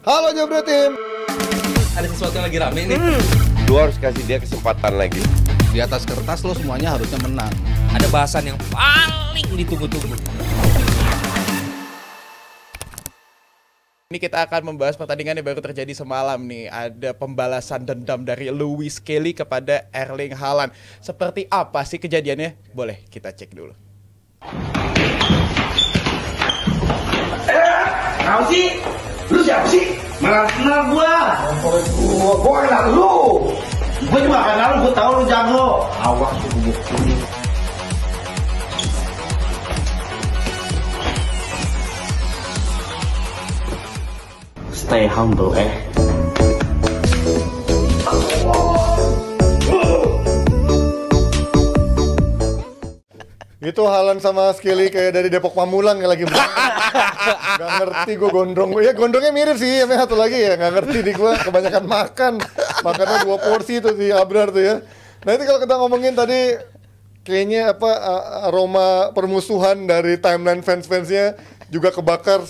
Halo Jabra Tim. Ada sesuatu yang lagi rame nih. Lu harus kasih dia kesempatan lagi. Di atas kertas lo semuanya harusnya menang. Ada bahasan yang paling ditunggu-tunggu. Ini kita akan membahas pertandingan yang baru terjadi semalam nih. Ada pembalasan dendam dari Lewis Kelly kepada Erling Haaland. Seperti apa sih kejadiannya? Boleh kita cek dulu. Kenapa sih? Lu siapa sih? Malah kenal gua. Gua kenal lu. Gua juga kenal lu, gua tahu lu jago. Awas tuh gua kuning. Stay humble, Itu Haaland sama Kelly kayak dari Depok Pamulang yang lagi Gak ngerti gue gondrong. Ya gondrongnya mirip sih, yang satu lagi ya gak ngerti di gue. Kebanyakan makannya 2 porsi tuh si Abrar tuh ya. Nah itu kalau kita ngomongin tadi kayaknya aroma permusuhan dari timeline fans-fansnya juga kebakar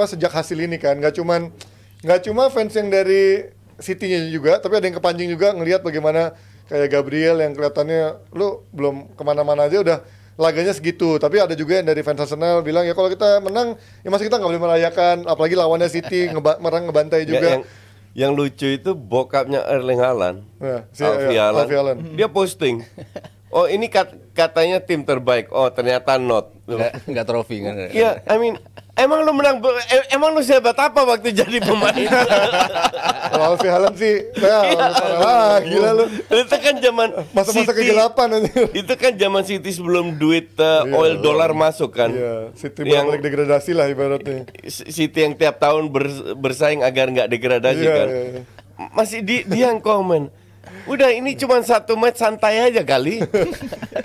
sejak hasil ini kan. Gak cuma fans yang dari City-nya juga, tapi ada yang kepancing juga ngelihat bagaimana kayak Gabriel yang kelihatannya lu belum kemana-mana aja udah laganya segitu. Tapi ada juga yang dari fans Arsenal bilang ya kalau kita menang ya masa kita nggak boleh merayakan, apalagi lawannya City ngebantai juga. Yang lucu itu bokapnya Erling Haaland, Alfie Haaland. Dia posting, oh ini katanya tim terbaik, oh ternyata not. Nggak trofi kan? Iya, emang lu menang, emang lu sehebat apa waktu jadi pemain? Kalau Alfie Haaland sih, gila lu. Itu kan zaman masa-masa kegelapan aja. Itu kan zaman City sebelum duit oil dollar masuk kan. Iya, City balik degradasi lah ibaratnya. City yang tiap tahun bersaing agar nggak degradasi kan. Iya. Masih dia yang komen. Udah ini cuma 1 match santai aja kali.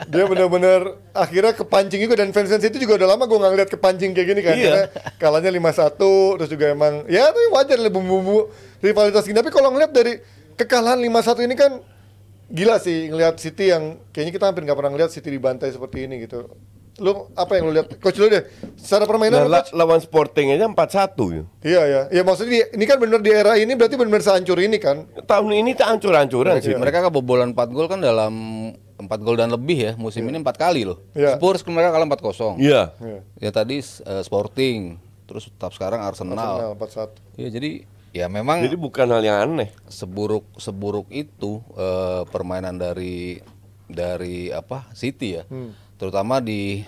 Dia benar-benar akhirnya kepancing juga, dan fans itu juga udah lama gue nggak ngeliat kepancing kayak gini kan. Iya. Karena kalahnya 5-1, terus juga emang ya tapi wajar lah bumbu-bumbu rivalitas gini. Tapi kalau ngeliat dari kekalahan 5-1 ini kan gila sih ngeliat City yang kayaknya kita hampir nggak pernah ngeliat City dibantai seperti ini gitu. Lu apa yang lu lihat, coach lu deh secara permainan? Lawan Sporting aja 4-1 ya. Iya maksudnya ini kan bener di era ini berarti bener sehancur ini kan. Tahun ini tak hancur-hancuran sih. Mereka kebobolan 4 gol kan dalam 4 gol dan lebih ya musim ini 4 kali loh. Spurs mereka kalah 4-0. Iya. Ya tadi Sporting, terus tetap sekarang Arsenal 4-1. Iya jadi ya memang. Jadi bukan hal yang aneh. Seburuk itu permainan dari City ya. Terutama di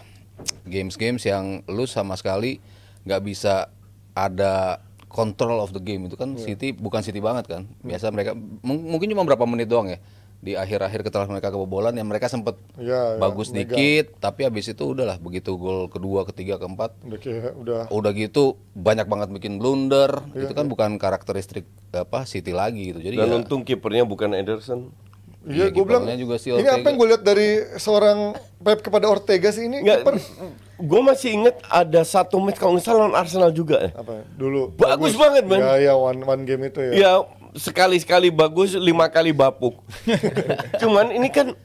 games yang lu sama sekali nggak bisa ada control of the game itu kan. City bukan City banget kan. Biasa mereka mungkin cuma berapa menit doang ya di akhir-akhir setelah mereka kebobolan yang mereka sempet bagus dikit, tapi habis itu udahlah begitu gol kedua, ketiga, keempat udah gitu banyak banget bikin blunder. Itu kan bukan karakteristik City lagi gitu. Jadi dan untung kipernya bukan Ederson. Iya, gue bilang juga si ini apa yang gue lihat dari seorang Pep kepada Ortega sih ini? Gue masih inget ada 1 match kalau nggak salah lawan Arsenal juga ya. Apa? Dulu. Bagus banget man. Ya one game itu ya. Ya sekali bagus, 5 kali bapuk. Cuman ini kan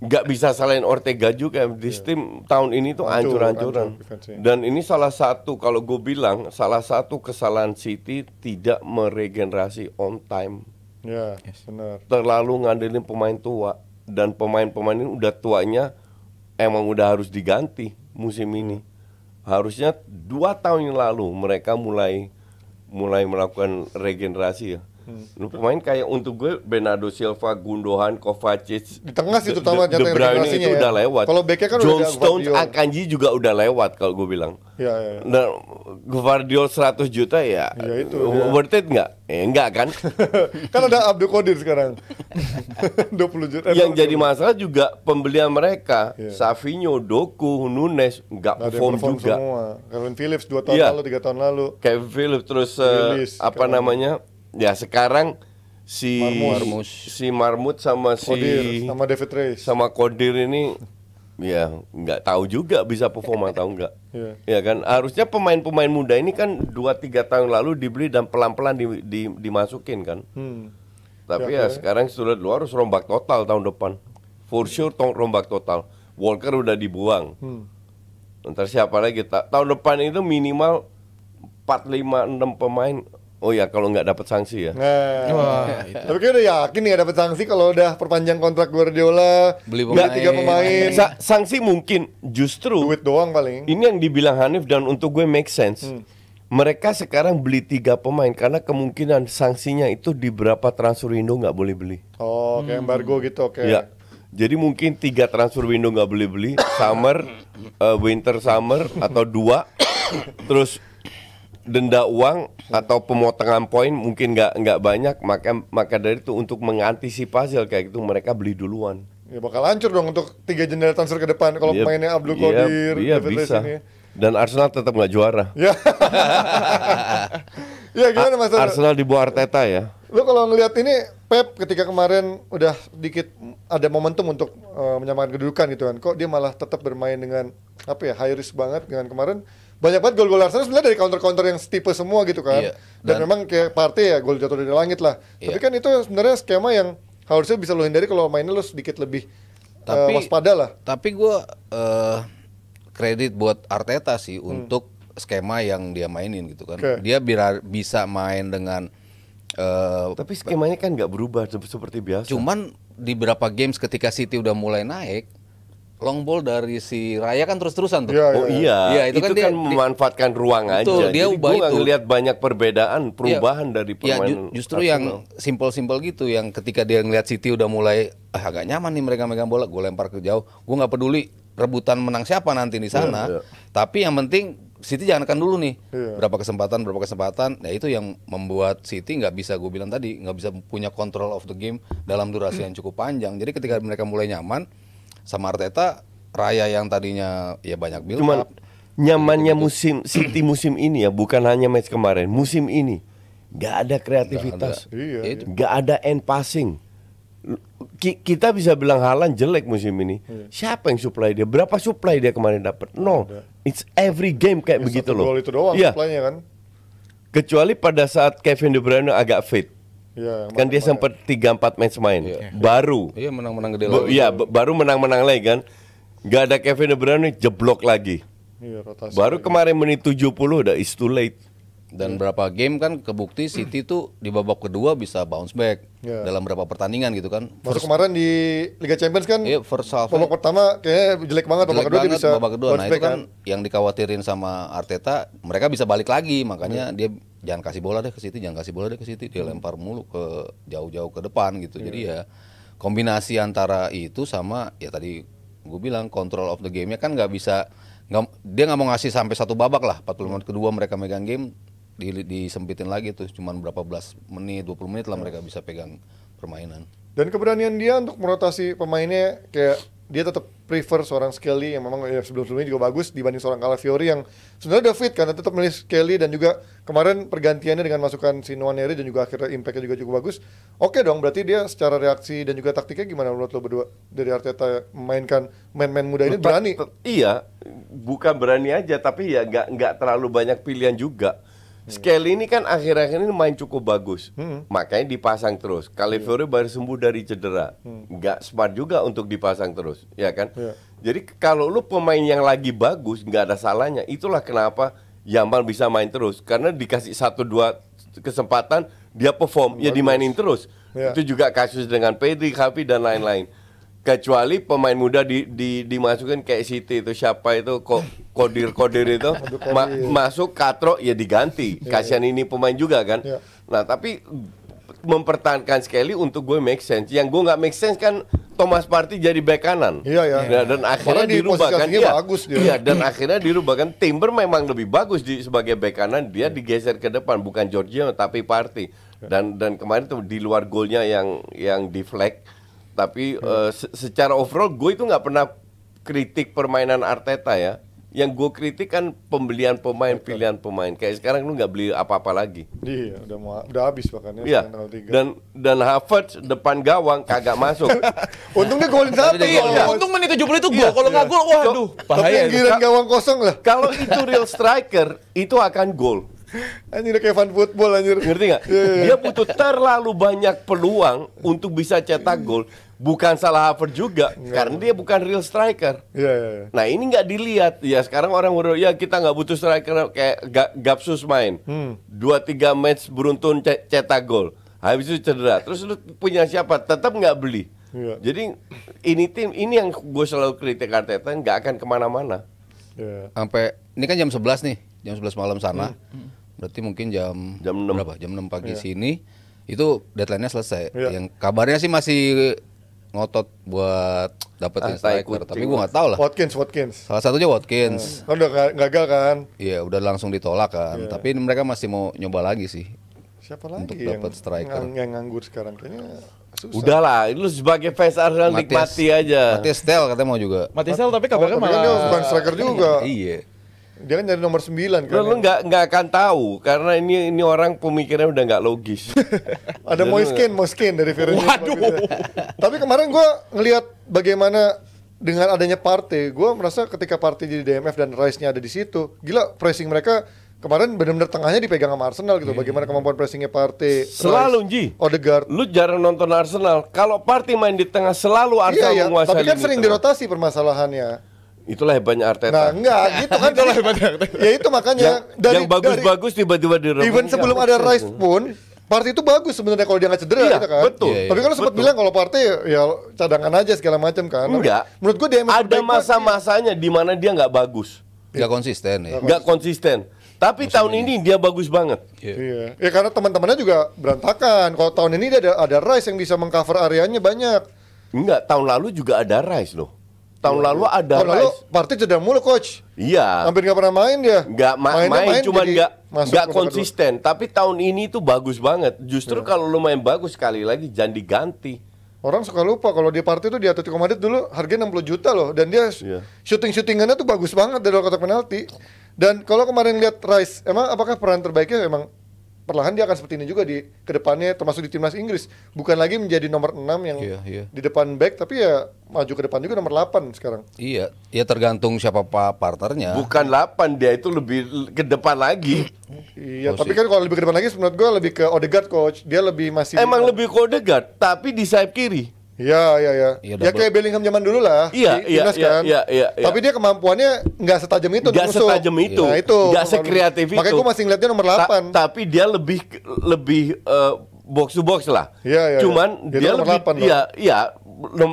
nggak bisa salahin Ortega juga. This tim tahun ini tuh hancur-hancuran. Dan ini salah satu kalau gue bilang salah satu kesalahan City tidak meregenerasi on time. Ya, benar. Terlalu ngandelin pemain tua, dan pemain-pemain ini udah tuanya emang udah harus diganti musim ini. Harusnya 2 tahun yang lalu mereka mulai melakukan regenerasi ya. Pemain kayak untuk gue Bernardo Silva, Gundogan, Kovacic di tengah sih terutama De Bruyne itu ya. udah lewat. Kalau backnya kan John Stones, Akanji juga udah lewat kalau gue bilang. Iya. Nah, Gvardiol 100 juta ya itu, worth it nggak? Enggak kan? Kan ada Abdul Qadir sekarang 20 juta. Yang jadi masalah juga pembelian mereka. Savinho, Doku, Nunes nggak perform juga semua. Calvin Phillips 2 tahun lalu, 3 tahun lalu. Kevin Phillips terus namanya? Ya sekarang si Marmut sama Kodir, sama David Reyes sama Kodir ini ya nggak tahu juga bisa perform atau enggak. Ya kan harusnya pemain-pemain muda ini kan 2-3 tahun lalu dibeli dan pelan-pelan dimasukin kan. Tapi sekarang sudah lu harus rombak total tahun depan. For sure rombak total. Walker udah dibuang. Ntar siapa lagi tahun depan itu minimal 4, 5, 6 pemain Oh ya, kalau nggak dapat sanksi ya. Nah, tapi kayak udah yakin nih dapat sanksi kalau udah perpanjang kontrak Guardiola, Beli beli pemain. 3 pemain, Sanksi mungkin justru duit doang paling. ini yang dibilang Hanif dan untuk gue make sense. Mereka sekarang beli 3 pemain karena kemungkinan sanksinya itu di berapa transfer window nggak boleh beli. Oh, kayak embargo gitu, oke. Ya. Jadi mungkin 3 transfer window nggak boleh beli, summer, winter summer atau 2, terus denda uang atau pemotongan poin mungkin nggak banyak, maka dari itu untuk mengantisipasi hal kayak gitu mereka beli duluan. Ya bakal hancur dong untuk 3 jendela transfer ke depan kalau Iya, pemainnya Abdul Qadir, iya David bisa. Luiz ini. Dan Arsenal tetap nggak juara. Ya. Ya gimana Mas? Arsenal di bawah Arteta ya. Lu kalau ngelihat ini Pep ketika kemarin udah dikit ada momentum untuk menyamakan kedudukan gitu kan, kok dia malah tetap bermain dengan apa ya, high risk banget dengan kemarin. Banyak banget gol-gol Arsenal sebenarnya dari counter-counter yang tipe semua gitu kan. Iya, Dan memang kayak Partey ya gol jatuh dari langit lah. Iya. Tapi kan itu sebenarnya skema yang harusnya bisa lo hindari kalau mainnya lo sedikit lebih waspada lah. Tapi gue kredit buat Arteta sih untuk skema yang dia mainin gitu kan. Oke. Dia bisa main dengan Tapi skemanya kan nggak berubah seperti biasa. cuman di beberapa games ketika City udah mulai naik, long ball dari si Raya kan terus-terusan tuh. Iya, Oh iya, Iya, itu, itu kan kan memanfaatkan ruang Betul, aja. dia Jadi ubah gue nggak itu. ngelihat banyak perbedaan, perubahan Iya. dari Ya, pemain. justru Arsenal. yang simpel-simpel gitu, yang ketika dia ngeliat City udah mulai agak nyaman nih mereka megang bola, gue lempar ke jauh. Gue nggak peduli rebutan menang siapa nanti di sana. Iya. Tapi yang penting City jangan kan dulu nih. Iya. Berapa kesempatan. Nah itu yang membuat City nggak bisa, gue bilang tadi, nggak bisa punya control of the game dalam durasi yang cukup panjang. Jadi ketika mereka mulai nyaman sama Arteta, Raya yang tadinya ya banyak build Cuman up. nyamannya musim City musim ini ya, bukan hanya match kemarin. Musim ini nggak ada kreativitas, Iya, Ya itu. nggak ada end passing. Kita bisa bilang Haaland jelek musim ini. Siapa yang supply dia? Berapa supply dia kemarin dapat? No, it's every game kayak begitu Satu loh. gol itu doang Iya. supply-nya kan. Kecuali pada saat Kevin De Bruyne agak fit. Iya, Kan dia sempat 3-4 match main. Baru. Iya menang-menang gede lagi. Iya, baru menang-menang lagi kan. Gak ada Kevin De Bruyne, jeblok lagi. Iya, rotasi. Baru kemarin menit 70 udah it's too late. Dan berapa game kan kebukti City tuh di babak kedua bisa bounce back Iya. dalam berapa pertandingan gitu kan. Masuk kemarin di Liga Champions kan. Iya, first half Babak pertama kayaknya jelek banget, babak jelek kedua dia banget, bisa babak kedua. bounce Nah itu back kan yang dikhawatirin sama Arteta, mereka bisa balik lagi, makanya dia jangan kasih bola deh ke City, jangan kasih bola deh ke City, dia lempar mulu ke jauh-jauh ke depan gitu. Jadi ya kombinasi antara itu sama ya tadi gue bilang control of the game-nya kan nggak bisa, dia nggak mau ngasih sampai satu babak lah, 40 menit kedua mereka megang game disempitin lagi tuh, cuman berapa belas menit, 20 menit lah mereka bisa pegang permainan. Dan keberanian dia untuk merotasi pemainnya, kayak dia tetap prefer seorang Skelly yang memang ya sebelum-sebelumnya juga bagus dibanding seorang Calafiori yang sebenarnya udah fit karena tetap milih Skelly, dan juga kemarin pergantiannya dengan masukan si Nwaneri dan juga akhirnya impactnya juga cukup bagus. Oke dong, berarti dia secara reaksi dan juga taktiknya gimana menurut lo berdua dari Arteta memainkan main-main muda ini berani? Iya, bukan berani aja, tapi ya nggak terlalu banyak pilihan juga. Skelly ini kan akhir-akhir ini main cukup bagus, makanya dipasang terus. Calafiori baru sembuh dari cedera, nggak smart juga untuk dipasang terus, ya kan? Iya. Jadi kalau lu pemain yang lagi bagus, nggak ada salahnya. Itulah kenapa Yamal bisa main terus, karena dikasih 1-2 kesempatan dia perform, ya dimainin terus. Iya. Itu juga kasus dengan Pedri, Xavi dan lain-lain. Kecuali pemain muda dimasukin kayak City itu, siapa itu Kodir itu masuk katro ya diganti. Kasihan ini pemain juga kan. Iya. Nah tapi mempertahankan Skelly untuk gue make sense. Yang gue nggak make sense kan Thomas Partey jadi bek kanan. Iya, iya. Nah, dan akhirnya Malah di dirubah posisi kan. aslinya bagus dia. Iya, dan akhirnya dirubah kan. Timber memang lebih bagus sebagai bek kanan, dia digeser ke depan, bukan Jorginho tapi Partey. Dan kemarin tuh di luar golnya yang deflect. Tapi secara overall gue itu nggak pernah kritik permainan Arteta ya. Yang gue kritik kan pembelian pemain, pilihan pemain. Kayak sekarang lu nggak beli apa-apa lagi. Iya, udah habis bahkan ya. Iya. tanggal 3. Dan Havertz depan gawang kagak masuk. Untungnya golin satu. Iya, untung menit 70 itu gol. Kalau nggak gol, waduh, Tapi bahaya. yang giran gawang kosong lah. Kalau itu real striker, itu akan gol. Anjir kayak fan football anjir. Ngerti nggak? Iya, iya. Dia butuh terlalu banyak peluang untuk bisa cetak gol. bukan salah Havertz juga, karena dia bukan real striker. Iya. Nah ini nggak dilihat ya, sekarang orang udah ya kita nggak butuh striker kayak Gapsus main 2-3 match beruntun cetak gol, habis itu cedera, terus lu punya siapa? Tetap nggak beli. Iya. Jadi ini yang gue selalu kritik Arteta, nggak akan kemana-mana. Iya. Sampai ini kan jam 11 nih, jam 11 malam sana. Berarti mungkin jam 6. berapa? Jam 6 pagi sini. Itu deadline-nya selesai. Iya. Yang kabarnya sih masih ngotot buat dapetin striker, tapi gua nggak tahu lah. Watkins. Salah satunya Watkins. Kan udah gagal kan? Iya, udah langsung ditolak kan. Tapi mereka masih mau nyoba lagi sih. Siapa lagi Untuk yang dapat striker. yang nganggur sekarang? Kayaknya susah. Udahlah, lu sebagai fans Arsenal nikmati aja. Matias Tel katanya mau juga. Matisel tapi kabarnya Tapi kan dia malah bukan striker juga. Iya. Dia kan jadi nomor 9 kan. Lu nggak akan tahu karena ini orang pemikirannya udah nggak logis. Ada Moiskin dari Fiorentina. Waduh. Tapi kemarin gue ngelihat bagaimana dengan adanya Partey, gue merasa ketika Partey jadi DMF dan Rice-nya ada di situ, gila pressing mereka kemarin benar-benar tengahnya dipegang sama Arsenal gitu. Bagaimana kemampuan pressingnya Partey, Selalu Rice, Ji. Odegaard. Lu jarang nonton Arsenal. Kalau Partey main di tengah selalu Arsenal Iya, menguasai. tapi kan lini sering tengah. dirotasi permasalahannya. Itulah hebatnya Nah, Arteta. enggak gitu kan. Ya itu makanya yang bagus-bagus tiba-tiba direbut. even sebelum ada Rice pun Partey itu bagus sebenarnya kalau dia nggak cedera Iya, gitu kan. betul. Tapi kan lu sempat Betul. bilang kalau Partey ya cadangan aja segala macam kan. Tapi Enggak. menurut gua DMF Ada terbaik masa-masanya di mana dia nggak bagus, Nggak konsisten ya. nggak konsisten. Tapi tahun ini dia bagus banget. Iya. Ya karena teman-temannya juga berantakan. Kalau tahun ini dia ada Rice yang bisa mengcover areanya banyak. Enggak, tahun lalu juga ada Rice loh. Tahun lalu ada Tahun lalu Rice. Partey cedera mulu coach. Iya. Hampir nggak pernah main dia. Nggak Mainnya main, cuma jadi masuk nggak ke babak konsisten. Tapi tahun ini tuh bagus banget. Justru kalau lu main bagus sekali lagi jangan diganti. kedua. Orang suka lupa kalau di Partey itu di Atletico Madrid dulu harganya 60 juta loh, dan dia Iya. syutingannya tuh bagus banget dari luar kotak penalti. Dan kalau kemarin lihat Rice, emang apakah peran terbaiknya emang perlahan dia akan seperti ini juga di kedepannya, termasuk di timnas Inggris, bukan lagi menjadi nomor 6 yang Iya. di depan back, tapi ya maju ke depan juga nomor 8 sekarang. Iya, ya tergantung siapa partnernya. Bukan 8, dia itu lebih ke depan lagi. Iya, tapi kan kalau lebih ke depan lagi menurut gue lebih ke Odegaard coach. Dia lebih masih Emang lebih ke Odegaard, tapi di sayap kiri. Iya. Iya, Ya double. kayak Bellingham zaman dulu lah. Iya, di iya, timnas iya, kan. iya. Tapi dia kemampuannya nggak setajam itu. Nggak untuk musuh. setajam itu. Nah, itu. Nggak sekreatif itu. Makanya gue masih ngeliatnya nomor 8. Tapi dia lebih box to box lah. Iya. Cuman Dia dia nomor lebih 8 dong. iya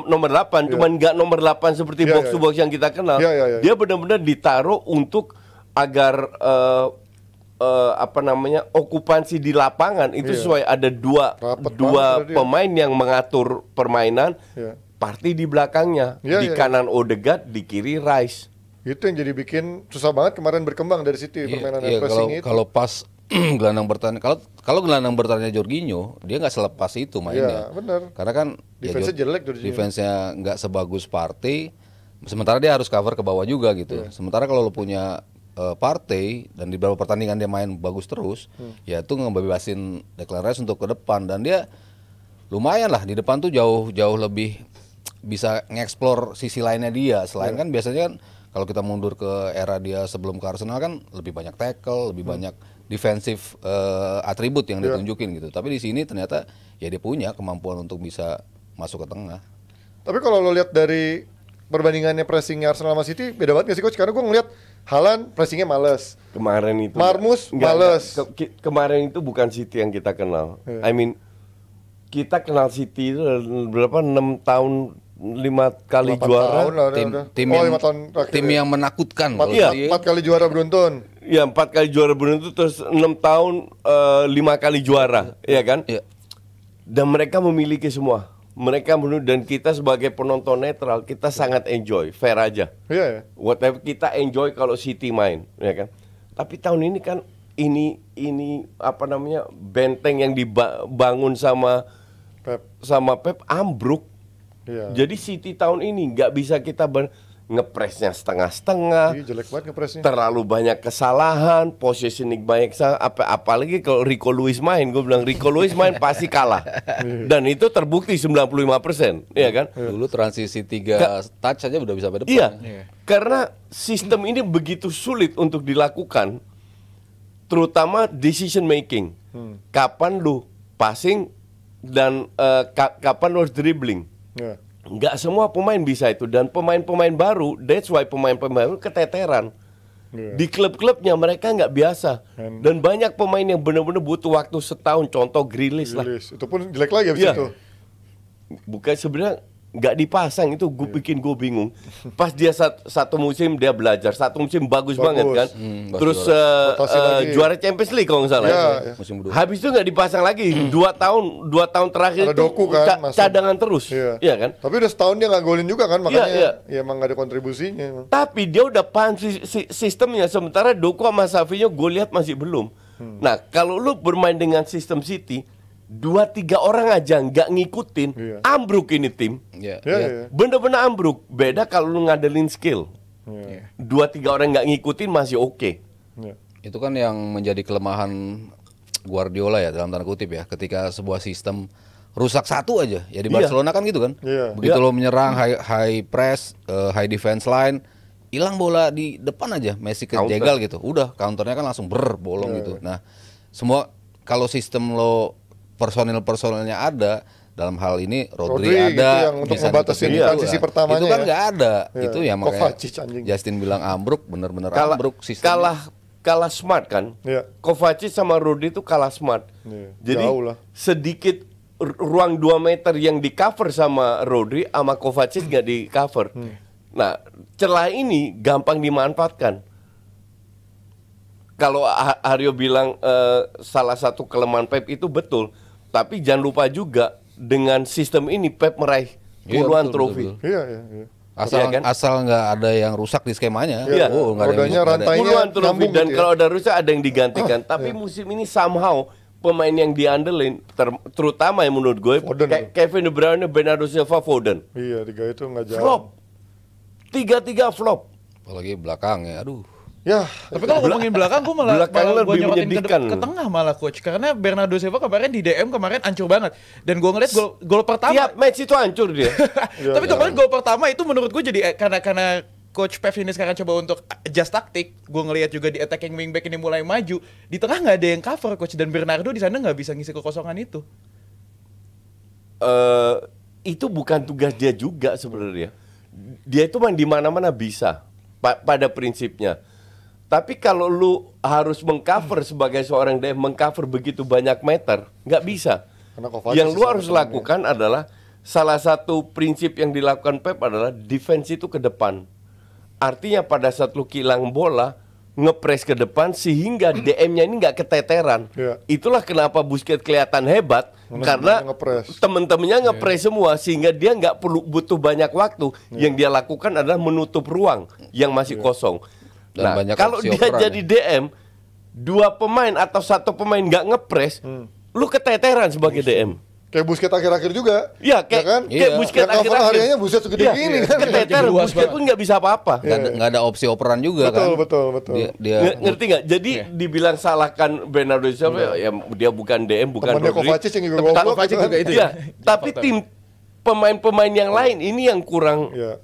nomor 8, cuman nggak nomor 8 seperti Iya, box iya. to box yang kita kenal. Iya. Dia benar-benar ditaruh untuk agar okupansi di lapangan itu Iya. sesuai, ada dua Rapet banget dia. pemain yang mengatur permainan. Iya. Partey di belakangnya, Iya, di iya. kanan Odegaard, di kiri Rice. Itu yang jadi bikin susah banget kemarin berkembang dari City permainan Iya, pressing itu. kalau pas gelandang bertahan, kalau gelandang bertahannya Jorginho, dia nggak selepas itu mainnya. Iya, benar. Karena kan Defense-nya jelek Jorginho. defense-nya nggak sebagus Partey. Sementara dia harus cover ke bawah juga gitu. Iya. Sementara kalau lu punya Partey dan di beberapa pertandingan dia main bagus terus, ya itu ngebebasin Declan Rice untuk ke depan, dan dia lumayan lah di depan tuh jauh lebih bisa ngeksplor sisi lainnya dia. Selain kan biasanya kan kalau kita mundur ke era dia sebelum ke Arsenal kan lebih banyak tackle, lebih banyak defensif atribut yang ditunjukin gitu. Tapi di sini ternyata ya dia punya kemampuan untuk bisa masuk ke tengah. Tapi kalau lo lihat dari perbandingannya pressingnya Arsenal sama City, beda banget nggak sih coach? Karena gue ngeliat Haaland pressingnya males. Kemarin itu Marmus Enggak, males. kemarin itu bukan City yang kita kenal. Iya. I mean kita kenal City itu berapa 6 tahun 5 kali 8 juara. tahun lah, udah. Tim Oh, yang 5 tahun terakhir tim ya. yang menakutkan Empat- kalau Iya. City. 4 kali juara beruntun. Ya 4 kali juara beruntun, terus 6 tahun 5 kali juara, ya kan? Iya. Dan mereka memiliki semua. Mereka dan kita sebagai penonton netral kita sangat enjoy, fair aja. Iya ya. Whatever kita enjoy kalau City main, ya kan. Tapi tahun ini kan ini benteng yang dibangun sama Pep ambruk. Iya. Jadi City tahun ini nggak bisa kita ngepresnya setengah-setengah. Iya, jelek banget ngepresnya. Terlalu banyak kesalahan, positioning banyak apalagi kalau Rico Lewis main, gue bilang Rico Lewis main pasti kalah. Dan itu terbukti 95%, ya kan? Dulu transisi 3 touch aja udah bisa pada depan. Iya. Karena sistem ini begitu sulit untuk dilakukan, terutama decision making. Kapan lu passing dan kapan lu harus dribbling. Ya. Nggak semua pemain bisa itu, dan pemain-pemain baru, that's why pemain-pemain baru keteteran. Iya. Di klub-klubnya mereka nggak biasa, dan banyak pemain yang benar-benar butuh waktu setahun. Contoh Grealish lah, Itu pun jelek lagi abis Iya. itu. bukan sebenarnya nggak dipasang itu bikin gue bingung. Pas dia satu musim dia belajar, satu musim bagus banget kan, terus Rotasi lagi. juara Champions League kalau nggak salah. Iya, Ya. iya. Musim kedua. Habis itu nggak dipasang lagi, 2 tahun terakhir Ada itu Doku kan, masuk. cadangan terus, Iya. kan? Tapi udah setahun dia nggak golin juga kan, makanya Iya. ya emang nggak ada kontribusinya. Emang. Tapi dia udah paham sistemnya, sementara Doku sama Savinho gue lihat masih belum. Nah, kalau lu bermain dengan sistem City, 2-3 orang aja nggak ngikutin, Iya. ambruk ini tim. Ya, Iya, ya. iya. Bener-bener ambruk. Beda kalau lu ngadelin skill. Iya. 2-3 orang nggak ngikutin masih oke. Iya. Itu kan yang menjadi kelemahan Guardiola ya dalam tanda kutip ya. Ketika sebuah sistem rusak satu aja, ya di Iya. Barcelona kan gitu kan. Iya. Begitu Iya. lo menyerang high press, high defense line, hilang bola di depan aja, Messi kejegal gitu. Udah counternya kan langsung bolong gitu. Nah, semua kalau sistem lo personilnya ada, dalam hal ini Rodri Rodri gitu ada, yang untuk bisa ngebatasin nutupin transisi itu. pertamanya Itu kan ya. nggak ada. Iya. Itu ya makanya Kovacic, anjing. Justin bilang ambruk, bener-bener ambruk sistemnya. Kalah smart kan. Iya. Kovacic sama Rodri itu kalah smart. Iya, Jadi jauh lah. sedikit ruang 2 meter yang di cover sama Rodri, sama Kovacic nggak di cover. Nah, celah ini gampang dimanfaatkan. Kalau Aryo bilang salah satu kelemahan Pep itu betul, tapi jangan lupa juga dengan sistem ini Pep meraih Iya, puluhan betul, trofi. betul, Iya, iya, iya. Asal Iya kan? asal nggak ada yang rusak di skemanya. Iya. Oh, nggak ada Rodanya nggak ada- rantainya Puluhan trofi, nyambung dan gitu ya. kalau ada rusak ada yang digantikan. Tapi musim ini somehow pemain yang diandelin, terutama yang menurut gue, Foden. Kevin De Bruyne, Bernardo Silva, Foden, Iya, 3 itu nggak jalan. flop. 3-3 flop. Apalagi belakang ya, aduh. Ya, Tapi kalau ngomongin belakang, gue malah Belakang gua lebih nyorotin menyedihkan. ke tengah malah coach, karena Bernardo Silva kemarin di DM kemarin hancur banget, dan gue ngeliat gol pertama. Tiap match itu hancur dia. Tapi kemarin gol pertama itu menurut gue jadi karena coach Pep ini sekarang coba untuk adjust taktik. Gue ngelihat juga di attacking wingback ini mulai maju, di tengah nggak ada yang cover coach, dan Bernardo di sana nggak bisa ngisi kekosongan itu. Itu bukan tugas dia juga sebenarnya. Dia itu main di mana-mana bisa pada prinsipnya. Tapi kalau lu harus mengcover sebagai seorang DM, mengcover begitu banyak meter, nggak bisa. Karena Kovacic Yang lu sih harus sama lakukan adalah salah satu prinsip yang dilakukan Pep adalah defense itu ke depan. Artinya pada saat lu kilang bola, ngepres ke depan sehingga DM-nya ini nggak keteteran. Iya. Itulah kenapa Busquets kelihatan hebat, karena ngepres. temen-temennya ngepres semua sehingga dia nggak perlu butuh banyak waktu. Yang dia lakukan adalah menutup ruang yang masih kosong. Dan Nah, banyak kalau opsi dia operan jadi DM, 2 pemain atau 1 pemain nggak ngepres, lu keteteran sebagai DM. kayak Busquets akhir-akhir juga. Iya, Ya kan? kayak Iya. Busquets Yang cover akhir-akhir. harianya buset segede Iya, gini iya. kan. Keteteran, Luas Busquets banget. pun nggak bisa apa-apa. Nggak ada opsi operan juga kan. Betul. Dia Ngerti nggak? Jadi dibilang salahkan Bernardo Silva, ya dia bukan DM, bukan Temannya Rodri. Kovacic yang juga Tapi- goblok Kovacic gitu kan. juga itu Iya, tapi tim pemain-pemain yang lain ini yang kurang Iya.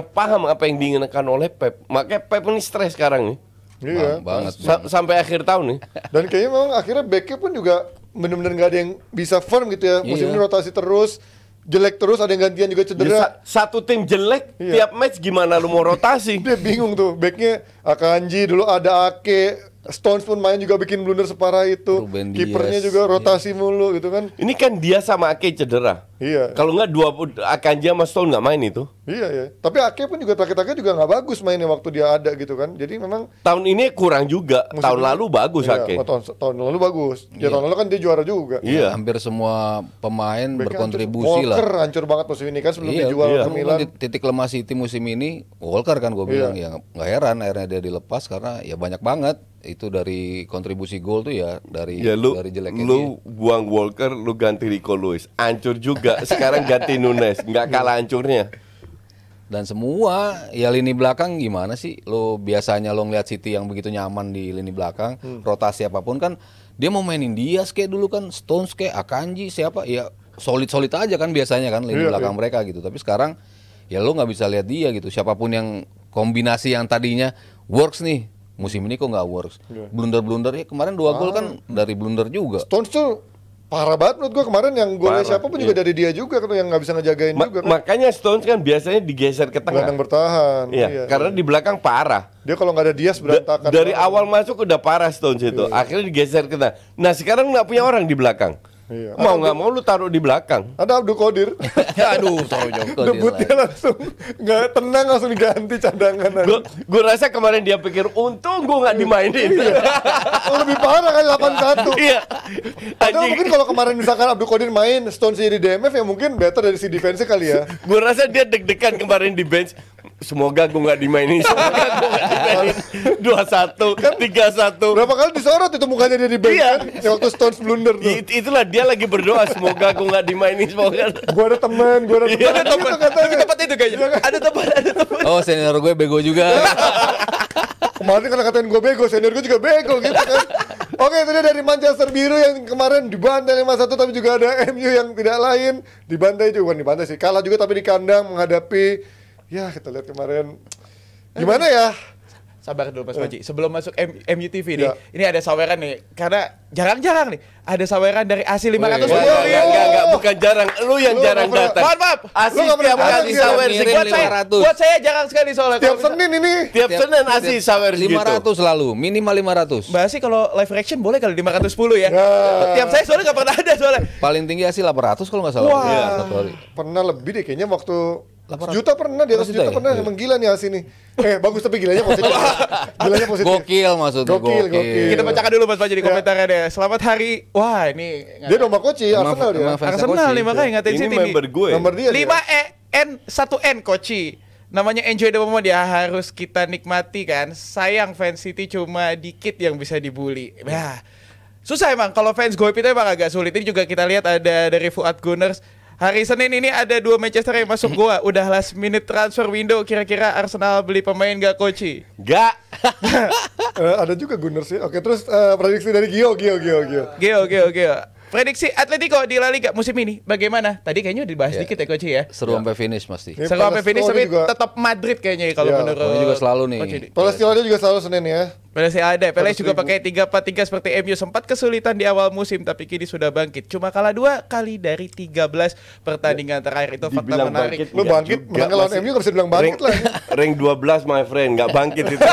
paham apa yang diinginkan oleh Pep. Makanya Pep ini stres sekarang nih. Iya. banget. Sampai akhir tahun nih. Dan kayaknya memang akhirnya backnya pun juga benar-benar nggak ada yang bisa firm gitu ya. Musim Iya. ini rotasi terus, jelek terus, ada yang gantian juga Ya, cedera. satu tim jelek Iya. tiap match gimana lu mau rotasi? Dia bingung tuh, backnya Akanji dulu ada Ake, Stones pun main juga bikin blunder separah itu. Ruben Dias. Kipernya juga rotasi mulu gitu kan. Ini kan dia sama Ake cedera. Iya. Kalau nggak Akanji sama Stone nggak main itu. Iya ya. Tapi Ake pun juga terakhir-terakhir juga nggak bagus mainnya waktu dia ada gitu kan. Jadi memang Tahun ini kurang juga. musim Tahun ini- lalu bagus iya, Ake. tahun lalu bagus. Ya tahun lalu kan dia juara juga. Iya. Hampir semua pemain Backnya berkontribusi Walker lah. hancur banget musim ini kan sebelum Iya, dijual iya. ke Milan. Titik lemah City musim ini Walker kan gue bilang ya nggak heran akhirnya dia dilepas karena ya banyak banget itu dari kontribusi gol tuh ya dari Ya dari jeleknya dia. lu buang Walker, lu ganti Rico Lewis. Hancur juga. Sekarang ganti Nunes, nggak kalah hancurnya. Dan semua ya lini belakang gimana sih? Lo biasanya lo ngeliat City yang begitu nyaman di lini belakang, rotasi apapun kan dia mau mainin Dias kayak dulu kan, Stones kayak Akanji siapa ya solid aja kan biasanya kan lini Iya, belakang mereka gitu. Tapi sekarang ya lo nggak bisa lihat dia gitu. Siapapun yang kombinasi yang tadinya works nih musim ini kok nggak works. Blunder ya kemarin 2 gol kan dari blunder juga. Stones tuh parah banget menurut gua kemarin yang golnya Parah, siapa pun juga iya. dari dia juga kan yang nggak bisa ngejagain juga kan. Makanya Stones kan biasanya digeser ke tengah. Gelandang bertahan. Iya, karena di belakang parah. Dia kalau nggak ada Dias berantakan. Dari awal masuk udah parah Stones itu. Akhirnya digeser ke tengah. Nah, sekarang nggak punya orang di belakang. Iya. Mau nggak mau lu taruh di belakang. Ada Abdul Qadir. Aduh, taruh jauh. Debutnya langsung nggak tenang langsung diganti cadangan. Gue rasa kemarin dia pikir untung gue nggak dimainin. Oh, lebih parah kan 8-1. Iya. Padahal mungkin kalau kemarin misalkan Abdul Qadir main Stones jadi DMF ya mungkin better dari si defense kali ya. Gue rasa dia deg-degan kemarin di bench. Semoga gue nggak dimainin. Semoga gue nggak dimainin. 2-1, 3-1. Berapa kali disorot itu mukanya dia di bench Iya. kan? Yang waktu Stones blunder tuh. Itulah dia lagi berdoa semoga gue nggak dimainin. Semoga. Gua ada teman, gua ada teman. Ada teman, Gitu katanya. lebih tepat itu kayaknya. Ada teman. Oh, senior gue bego juga. Kemarin kan katain gue bego, senior gue juga bego gitu kan. Oke, itu dia dari Manchester Biru yang kemarin dibantai 5-1, tapi juga ada MU yang tidak lain dibantai juga, bukan dibantai sih, kalah juga tapi di kandang menghadapi, ya kita lihat kemarin gimana ya. Sabar dulu Mas Paji. Sebelum masuk MUTV nih, Ya. ini ada saweran nih. Karena jarang-jarang nih ada saweran dari AC 500. Enggak, bukan jarang. Lu yang Lu jarang nggak datang. Mohon maaf. Asli Lu nggak tiap pernah kali datang, sawer ngirim Buat saya, 500. buat saya jarang sekali soalnya. Tiap Kalau bisa- Senin ini. Tiap Senin Asli sawer segitu. 500 selalu, minimal 500. Mbak Asi kalau live reaction boleh kali 510 ya. Nah. Tiap saya soalnya nggak pernah ada soalnya. Paling tinggi hasil 800 kalau nggak salah. Wah. Iya, satu hari. Pernah lebih deh kayaknya waktu juta pernah, di atas 100 juta juta ya? pernah, Iya. emang gila nih Asi nih. Bagus tapi gilanya positif. Gilanya positif. Gokil maksudnya. Gokil. Kita bacakan dulu Mas Paji di komentarnya deh. Selamat hari. Wah, ini Dia domba koci, Arsenal dia. emang fansnya Arsenal Koci. nih makanya ngatain Ini City member nih. gue. Nomor dia. 5N1N Koci. Namanya enjoy the moment ya, harus kita nikmati kan. Sayang fans City cuma dikit yang bisa dibully. Nah, susah emang kalau fans goib itu emang agak sulit. Ini juga kita lihat ada dari Fuad Gunners. Hari Senin ini ada 2 Manchester yang masuk gua. Udah last minute transfer window. Kira-kira Arsenal beli pemain gak Koci? Enggak. Ada juga Gunners sih. Oke, terus prediksi dari Gio. Geo. Prediksi Atletico di La Liga musim ini bagaimana? Tadi kayaknya dibahas dikit ya Koci ya. Seru sampai finish pasti. Ini Seru sampai finish Palestino tapi juga. tetap Madrid kayaknya ya kalau Iya, menurut ini juga selalu nih. Coach Edi. Palestina dia juga selalu Senin ya. Pelé ada, Pelé juga 100.000. pakai 3-4-3 seperti MU, sempat kesulitan di awal musim tapi kini sudah bangkit. Cuma kalah 2 kali dari 13 pertandingan terakhir, itu fakta Dibilang menarik. bangkit. Lu Enggak bangkit, juga, menang lawan masih MU gak bisa bilang bangkit lah. Rank 12 my friend, nggak bangkit itu.